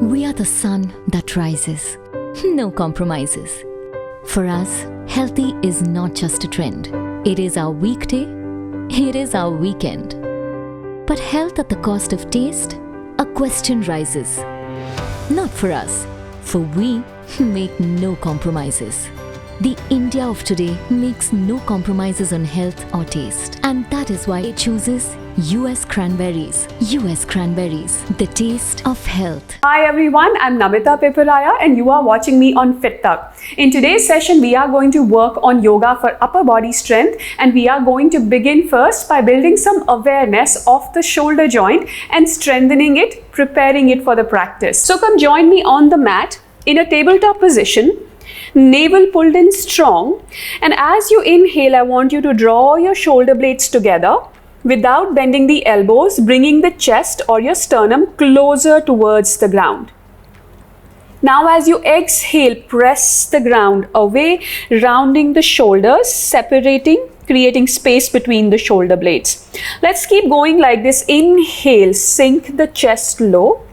We are the sun that rises. No compromises. For us, healthy is not just a trend. It is our weekday. It is our weekend. But health at the cost of taste? A question rises. Not for us, for we make no compromises. The India of today makes no compromises on health or taste. And that is why it chooses US cranberries. US cranberries, the taste of health. Hi everyone, I'm Namita and you are watching me on FitTug. In today's session, we are going to work on yoga for upper body strength, and we are going to begin first by building some awareness of the shoulder joint and strengthening it, preparing it for the practice. So come join me on the mat in a tabletop position. Navel pulled in strong, and as you inhale, I want you to draw your shoulder blades together without bending the elbows, bringing the chest or your sternum closer towards the ground. Now as you exhale, press the ground away, rounding the shoulders, separating, creating space between the shoulder blades. Let's keep going like this. Inhale, sink the chest low.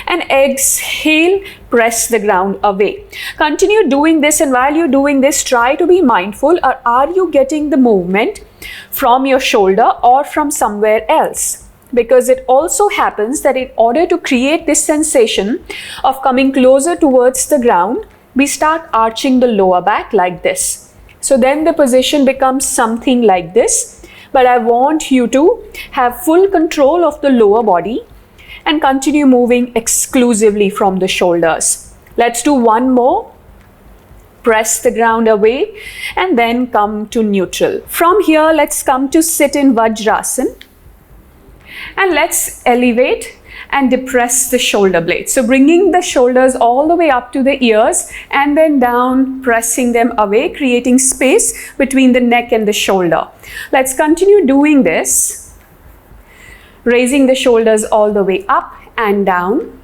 And exhale, press the ground away. Continue doing this, and while you're doing this, try to be mindful. Are you getting the movement from your shoulder or from somewhere else? Because it also happens that in order to create this sensation of coming closer towards the ground, we start arching the lower back like this. So then the position becomes something like this. But I want you to have full control of the lower body and continue moving exclusively from the shoulders. Let's do one more. Press the ground away and then come to neutral. From here, let's come to sit in Vajrasana. And let's elevate and depress the shoulder blades. So bringing the shoulders all the way up to the ears and then down, pressing them away, creating space between the neck and the shoulder. Let's continue doing this. Raising the shoulders all the way up and down.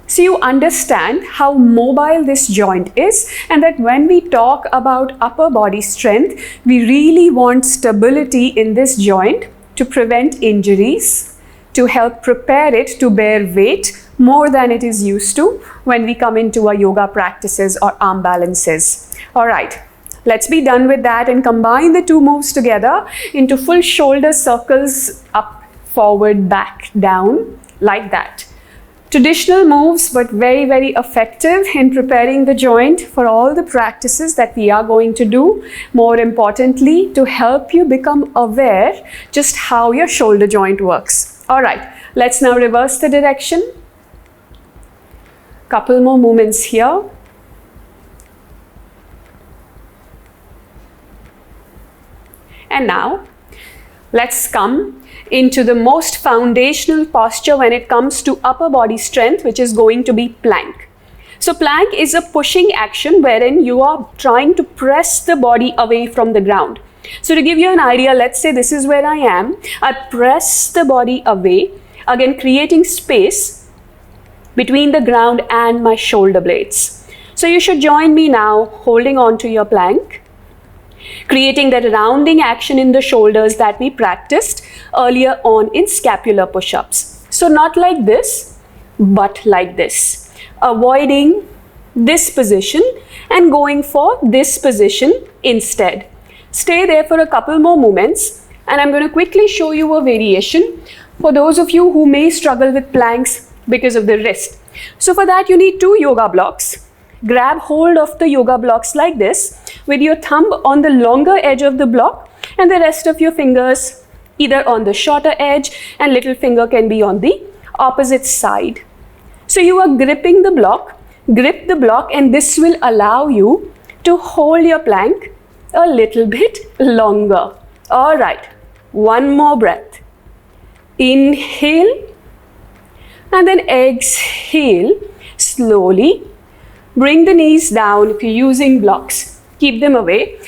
So you understand how mobile this joint is, and that when we talk about upper body strength, we really want stability in this joint to prevent injuries, to help prepare it to bear weight more than it is used to when we come into our yoga practices or arm balances. All right. Let's be done with that and combine the two moves together into full shoulder circles, up, forward, back, down, like that. Traditional moves, but very, very effective in preparing the joint for all the practices that we are going to do. More importantly, to help you become aware just how your shoulder joint works. All right, let's now reverse the direction. Couple more movements here. And now, let's come into the most foundational posture when it comes to upper body strength, which is going to be plank. So plank is a pushing action wherein you are trying to press the body away from the ground. So to give you an idea, let's say this is where I am. I press the body away, again creating space between the ground and my shoulder blades. So you should join me now, holding on to your plank, creating that rounding action in the shoulders that we practiced earlier on in scapular push-ups. So not like this, but like this. Avoiding this position and going for this position instead. Stay there for a couple more moments, and I'm going to quickly show you a variation for those of you who may struggle with planks because of the wrist. So for that, you need two yoga blocks. Grab hold of the yoga blocks like this with your thumb on the longer edge of the block and the rest of your fingers either on the shorter edge, and little finger can be on the opposite side. So you are gripping the block, grip the block, and this will allow you to hold your plank a little bit longer. All right, one more breath. Inhale and then exhale slowly. Bring the knees down. If you're using blocks, keep them away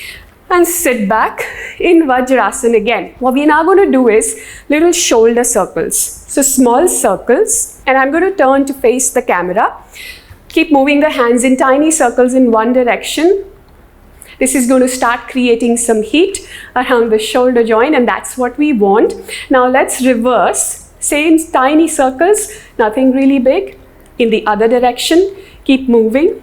and sit back in Vajrasana again. What we're now going to do is little shoulder circles. So small circles, and I'm going to turn to face the camera. Keep moving the hands in tiny circles in one direction. This is going to start creating some heat around the shoulder joint, and that's what we want. Now let's reverse. Same tiny circles, nothing really big. In the other direction, keep moving.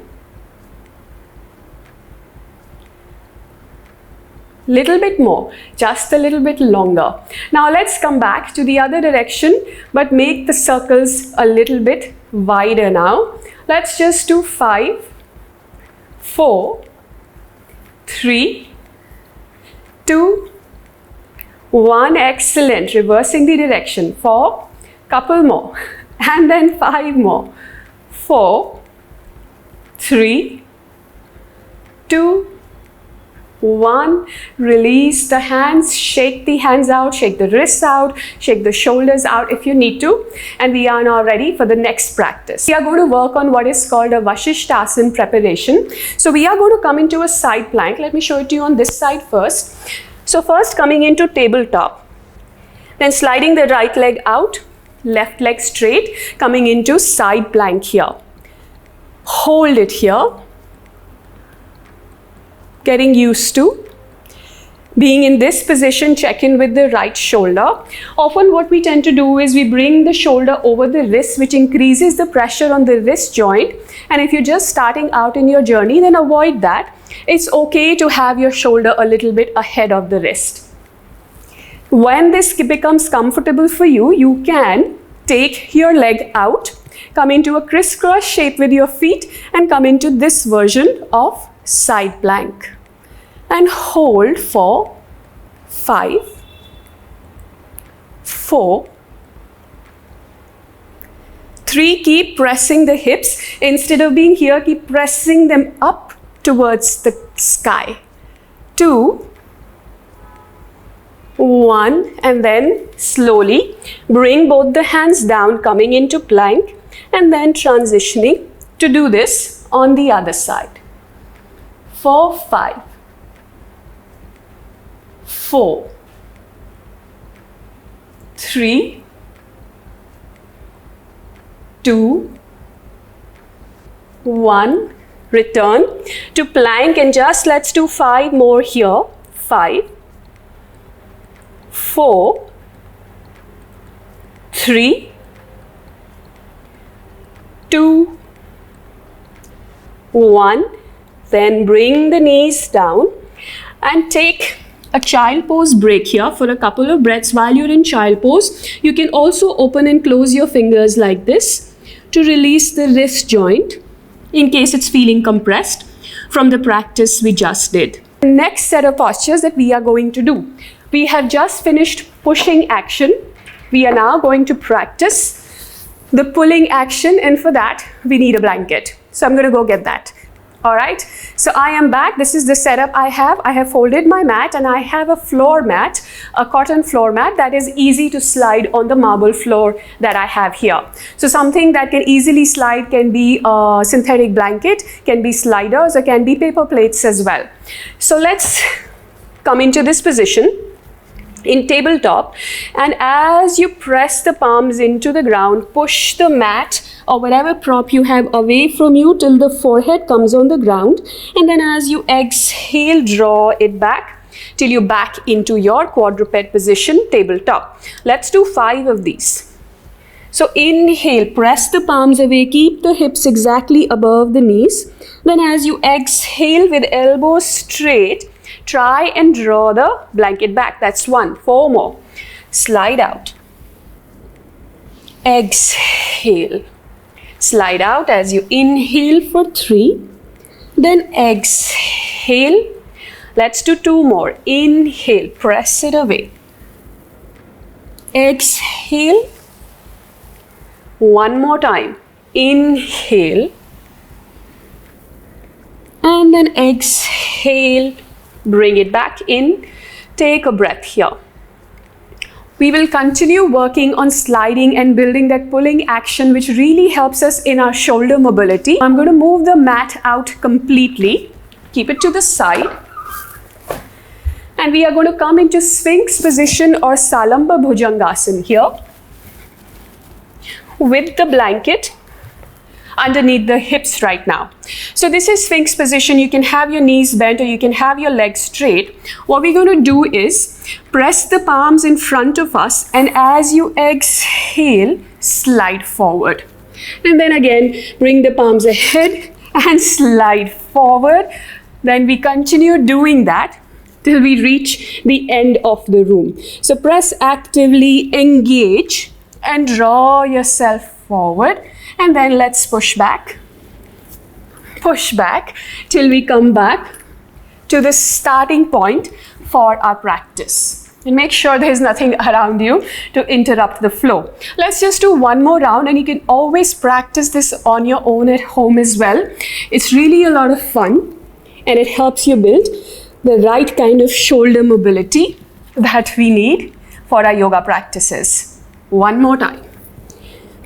Little bit more, just a little bit longer. Now let's come back to the other direction, but make the circles a little bit wider now. Let's just do 5, 4, 3, 2, 1. Excellent. Reversing the direction. 4, couple more, and then 5 more. 4, 3, 2, 1. Release the hands, shake the hands out, shake the wrists out, shake the shoulders out if you need to. And we are now ready for the next practice. We are going to work on what is called a Vasishthasana preparation. So we are going to come into a side plank. Let me show it to you on this side first. So first coming into tabletop, then sliding the right leg out, left leg straight, coming into side plank here. Hold it here. Getting used to being in this position, check in with the right shoulder. Often what we tend to do is we bring the shoulder over the wrist, which increases the pressure on the wrist joint. And if you're just starting out in your journey, then avoid that. It's okay to have your shoulder a little bit ahead of the wrist. When this becomes comfortable for you, you can take your leg out, come into a crisscross shape with your feet, and come into this version of side plank. And hold for 5, 4, 3. Keep pressing the hips. Instead of being here, keep pressing them up towards the sky. 2, 1, and then slowly bring both the hands down, coming into plank, and then transitioning to do this on the other side. 4, 5, 4, 3, 2, 1. Return to plank, and just let's do 5 more here. 5, 4, 3, 2, 1. Then bring the knees down and take a child pose break here for a couple of breaths. While you're in child pose, you can also open and close your fingers like this to release the wrist joint in case it's feeling compressed from the practice we just did. The next set of postures that we are going to do. We have just finished pushing action. We are now going to practice the pulling action, and for that we need a blanket. So I'm going to go get that. All right, so I am back. This is the setup I have. I have folded my mat, and I have a floor mat, a cotton floor mat that is easy to slide on the marble floor that I have here. So something that can easily slide can be a synthetic blanket, can be sliders, or can be paper plates as well. So let's come into this position in tabletop, and as you press the palms into the ground, push the mat or whatever prop you have away from you till the forehead comes on the ground, and then as you exhale, draw it back till you back into your quadruped position, tabletop. Let's do 5 of these. So inhale, press the palms away, keep the hips exactly above the knees. Then as you exhale with elbows straight, try and draw the blanket back. That's 1. 4 more. Slide out. Exhale. Slide out as you inhale for 3. Then exhale. Let's do 2 more. Inhale. Press it away. Exhale. 1 more time. Inhale. And then exhale. Bring it back in. Take a breath here. We will continue working on sliding and building that pulling action, which really helps us in our shoulder mobility. I'm going to move the mat out completely. Keep it to the side. And we are going to come into Sphinx position or Salamba Bhujangasana here with the blanket underneath the hips right now. So this is Sphinx position. You can have your knees bent or you can have your legs straight. What we're going to do is press the palms in front of us, and as you exhale, slide forward. And then again, bring the palms ahead and slide forward. Then we continue doing that till we reach the end of the room. So press actively, engage, and draw yourself forward. And then let's push back till we come back to the starting point for our practice. And make sure there's nothing around you to interrupt the flow. Let's just do one more round, and you can always practice this on your own at home as well. It's really a lot of fun, and it helps you build the right kind of shoulder mobility that we need for our yoga practices. One more time.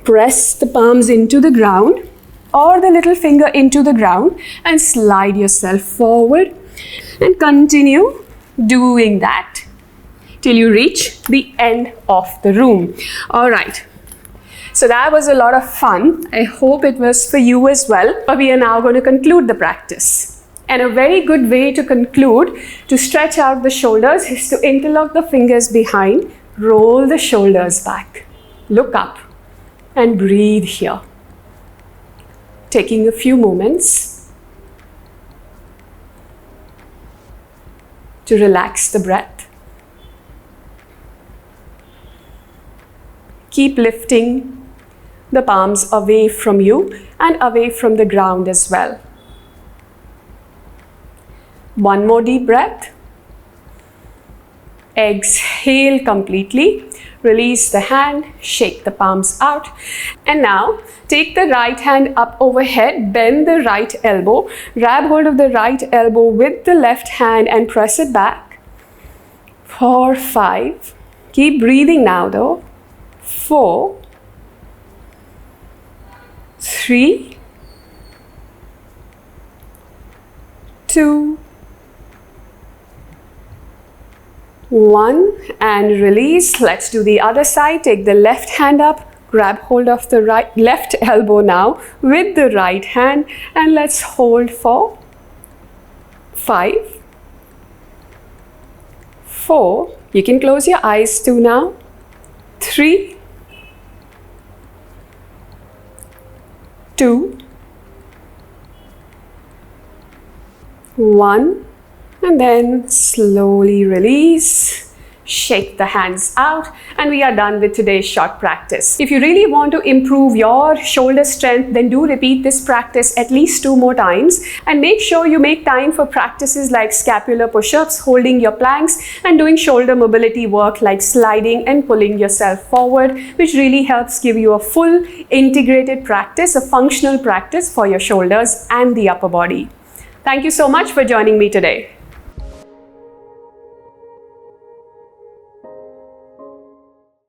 Press the palms into the ground or the little finger into the ground and slide yourself forward, and continue doing that till you reach the end of the room. All right. So that was a lot of fun. I hope it was for you as well. But we are now going to conclude the practice. And a very good way to conclude, to stretch out the shoulders, is to interlock the fingers behind, roll the shoulders back, look up, and breathe here. Taking a few moments to relax the breath. Keep lifting the palms away from you and away from the ground as well. One more deep breath. Exhale completely. Release the hand, shake the palms out. And now take the right hand up overhead, bend the right elbow, grab hold of the right elbow with the left hand and press it back. 4, 5. Keep breathing now though. 4, 3, 2, 1, and release. Let's do the other side. Take the left hand up, grab hold of the left elbow now with the right hand, and let's hold for 5, 4. You can close your eyes too now. 3, 2, 1, and then slowly release. Shake the hands out, and we are done with today's short practice. If you really want to improve your shoulder strength, then do repeat this practice at least 2 more times, and make sure you make time for practices like scapular push-ups, holding your planks, and doing shoulder mobility work like sliding and pulling yourself forward, which really helps give you a full integrated practice, a functional practice for your shoulders and the upper body. Thank you so much for joining me today.